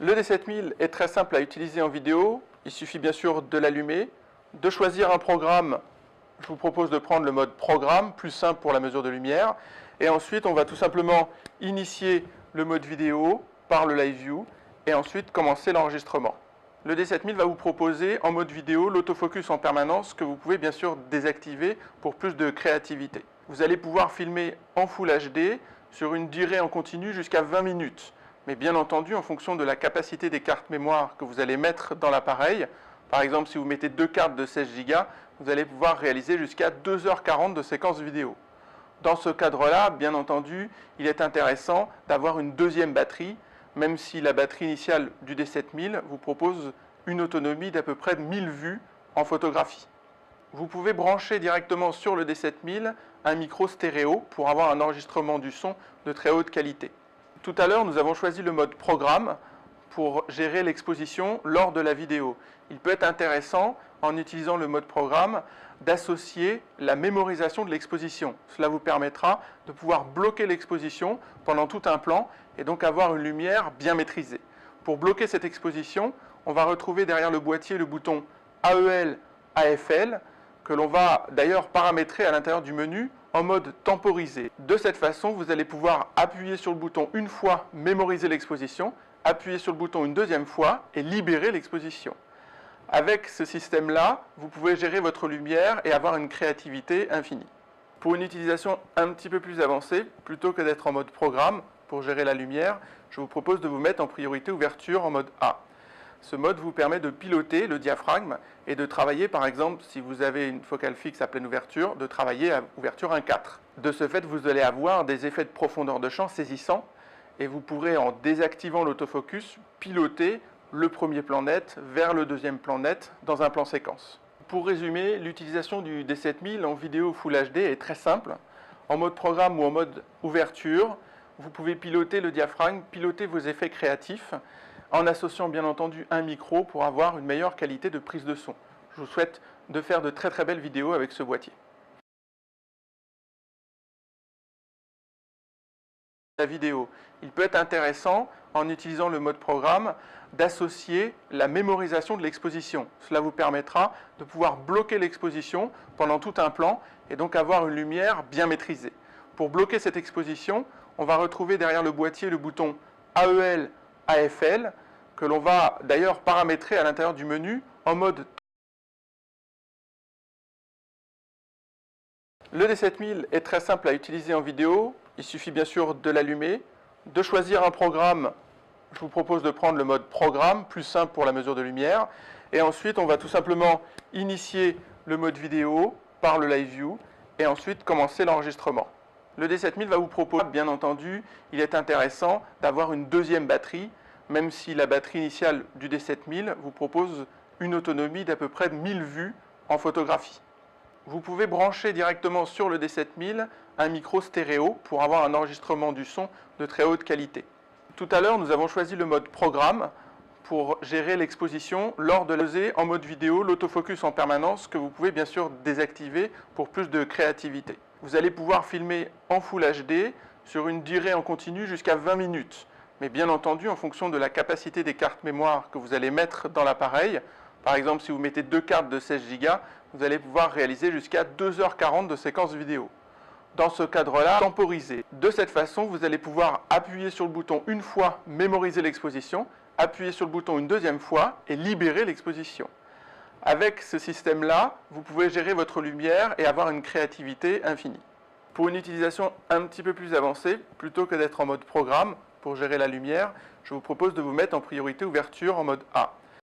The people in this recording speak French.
Le D7000 est très simple à utiliser en vidéo. Il suffit bien sûr de l'allumer, de choisir un programme. Je vous propose de prendre le mode programme, plus simple pour la mesure de lumière. Et ensuite, on va tout simplement initier le mode vidéo par le Live View et ensuite commencer l'enregistrement. Le D7000 va vous proposer en mode vidéo l'autofocus en permanence que vous pouvez bien sûr désactiver pour plus de créativité. Vous allez pouvoir filmer en Full HD sur une durée en continu jusqu'à 20 minutes. Mais bien entendu, en fonction de la capacité des cartes mémoire que vous allez mettre dans l'appareil, par exemple si vous mettez 2 cartes de 16 Go, vous allez pouvoir réaliser jusqu'à 2h40 de séquences vidéo. Dans ce cadre-là, bien entendu, il est intéressant d'avoir une deuxième batterie, même si la batterie initiale du D7000 vous propose une autonomie d'à peu près de 1000 vues en photographie. Vous pouvez brancher directement sur le D7000 un micro stéréo pour avoir un enregistrement du son de très haute qualité. Tout à l'heure, nous avons choisi le mode programme pour gérer l'exposition lors de la vidéo. Il peut être intéressant, en utilisant le mode programme, d'associer la mémorisation de l'exposition. Cela vous permettra de pouvoir bloquer l'exposition pendant tout un plan et donc avoir une lumière bien maîtrisée. Pour bloquer cette exposition, on va retrouver derrière le boîtier le bouton AEL, AFL, que l'on va d'ailleurs paramétrer à l'intérieur du menu en mode temporisé. De cette façon, vous allez pouvoir appuyer sur le bouton une fois, mémoriser l'exposition, appuyer sur le bouton une deuxième fois et libérer l'exposition. Avec ce système-là, vous pouvez gérer votre lumière et avoir une créativité infinie. Pour une utilisation un petit peu plus avancée, plutôt que d'être en mode programme pour gérer la lumière, je vous propose de vous mettre en priorité ouverture en mode A. Ce mode vous permet de piloter le diaphragme et de travailler, par exemple, si vous avez une focale fixe à pleine ouverture, de travailler à ouverture 1/4. De ce fait, vous allez avoir des effets de profondeur de champ saisissants et vous pourrez, en désactivant l'autofocus, piloter le premier plan net vers le deuxième plan net dans un plan séquence. Pour résumer, l'utilisation du D7000 en vidéo Full HD est très simple. En mode programme ou en mode ouverture, vous pouvez piloter le diaphragme, piloter vos effets créatifs, en associant bien entendu un micro pour avoir une meilleure qualité de prise de son. Je vous souhaite de faire de très belles vidéos avec ce boîtier. La vidéo. Il peut être intéressant, en utilisant le mode programme, d'associer la mémorisation de l'exposition. Cela vous permettra de pouvoir bloquer l'exposition pendant tout un plan et donc avoir une lumière bien maîtrisée. Pour bloquer cette exposition, on va retrouver derrière le boîtier le bouton AEL, AFL, que l'on va d'ailleurs paramétrer à l'intérieur du menu en mode. Le D7000 est très simple à utiliser en vidéo. Il suffit bien sûr de l'allumer, de choisir un programme. Je vous propose de prendre le mode programme, plus simple pour la mesure de lumière. Et ensuite, on va tout simplement initier le mode vidéo par le Live View et ensuite commencer l'enregistrement. Le D7000 va vous proposer, bien entendu, il est intéressant d'avoir une deuxième batterie, même si la batterie initiale du D7000 vous propose une autonomie d'à peu près de 1000 vues en photographie. Vous pouvez brancher directement sur le D7000 un micro stéréo pour avoir un enregistrement du son de très haute qualité. Tout à l'heure, nous avons choisi le mode programme pour gérer l'exposition lors de l'osée en mode vidéo, l'autofocus en permanence que vous pouvez bien sûr désactiver pour plus de créativité. Vous allez pouvoir filmer en Full HD sur une durée en continu jusqu'à 20 minutes. Mais bien entendu, en fonction de la capacité des cartes mémoire que vous allez mettre dans l'appareil, par exemple si vous mettez 2 cartes de 16 Go, vous allez pouvoir réaliser jusqu'à 2h40 de séquences vidéo. Dans ce cadre-là, temporisé. De cette façon, vous allez pouvoir appuyer sur le bouton une fois, mémoriser l'exposition, appuyer sur le bouton une deuxième fois et libérer l'exposition. Avec ce système-là, vous pouvez gérer votre lumière et avoir une créativité infinie. Pour une utilisation un petit peu plus avancée, plutôt que d'être en mode programme pour gérer la lumière, je vous propose de vous mettre en priorité ouverture en mode A.